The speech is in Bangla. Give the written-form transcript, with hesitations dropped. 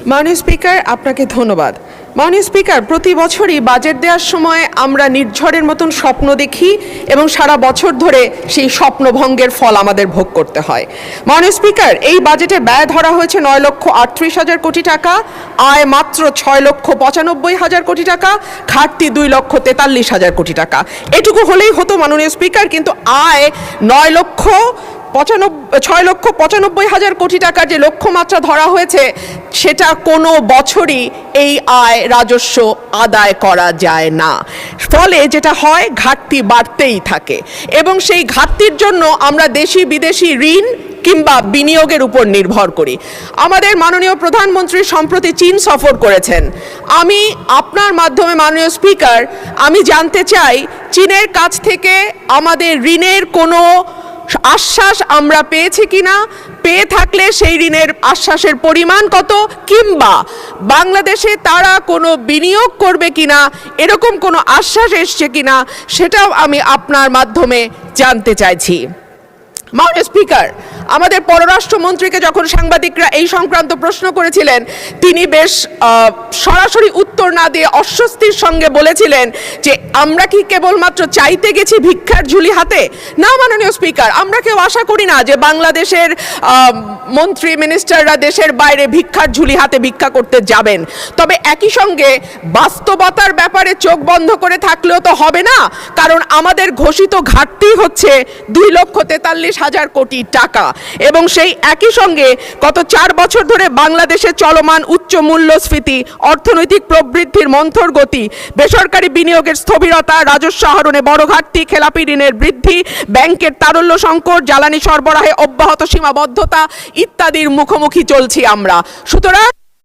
মাননীয় স্পিকার, আপনাকে ধন্যবাদ। মাননীয় স্পিকার, প্রতি বছরই বাজেট দেওয়ার সময় আমরা নির্ঝরের মতন স্বপ্ন দেখি এবং সারা বছর ধরে সেই স্বপ্নভঙ্গের ফল আমাদের ভোগ করতে হয়। মাননীয় স্পিকার, এই বাজেটে ব্যয় ধরা হয়েছে 9,38,000 কোটি টাকা, আয় মাত্র 6,95,000 কোটি টাকা, ঘাটতি 2,43,000 কোটি টাকা। এটুকু হলেই হতো মাননীয় স্পিকার, কিন্তু আয় 6,95,000 কোটি টাকার যে লক্ষ্যমাত্রা ধরা হয়েছে সেটা কোনো বছরই এই আয় রাজস্ব আদায় করা যায় না। ফলে যেটা হয়, ঘাটতি বাড়তেই থাকে এবং সেই ঘাটতির জন্য আমরা দেশি বিদেশি ঋণ কিংবা বিনিয়োগের উপর নির্ভর করি। আমাদের মাননীয় প্রধানমন্ত্রী সম্প্রতি চীন সফর করেছেন। আমি আপনার মাধ্যমে মাননীয় স্পিকার, আমি জানতে চাই চীনের কাছ থেকে আমাদের ঋণের কোনো আশ্বাস আমরা পেয়েছি কিনা, পেয়ে থাকলে সেই ঋণের আশ্বাসের পরিমাণ কত, কিংবা বাংলাদেশে তারা কোনো বিনিয়োগ করবে কিনা এরকম কোনো আশ্বাস এসছে কিনা সেটাও আমি আপনার মাধ্যমে জানতে চাইছি। মাননীয় স্পিকার, আমাদের পররাষ্ট্রমন্ত্রীকে যখন সাংবাদিকরা এই সংক্রান্ত প্রশ্ন করেছিলেন, তিনি বেশ সরাসরি উত্তর না দিয়ে অস্বস্তির সঙ্গে বলেছিলেন যে আমরা কি কেবলমাত্র চাইতে গেছি ভিক্ষার ঝুলি হাতে? না মাননীয় স্পিকার, আমরা কেউ আশা করি না যে বাংলাদেশের মন্ত্রী মিনিস্টাররা দেশের বাইরে ভিক্ষার ঝুলি হাতে ভিক্ষা করতে যাবেন। তবে একই সঙ্গে বাস্তবতার ব্যাপারে চোখ বন্ধ করে থাকলেও তো হবে না, কারণ আমাদের ঘোষিত ঘাটতি হচ্ছে 2,43,000 কোটি টাকা এবং সেই একই সঙ্গে গত 4 বছর ধরে বাংলাদেশে চলমান উচ্চ মূল্যস্ফীতি, অর্থনৈতিক প্রবৃদ্ধির মন্থর গতি, বেসরকারি বিনিয়োগের স্থবিরতা, রাজস্ব আহরণে বড় ঘাটতি, খেলাপি ঋণের বৃদ্ধি, ব্যাংকের তারল্য সংকট, জ্বালানি সরবরাহে অব্যাহত সীমাবদ্ধতা ইত্যাদির মুখোমুখি চলছি আমরা। সুতরাং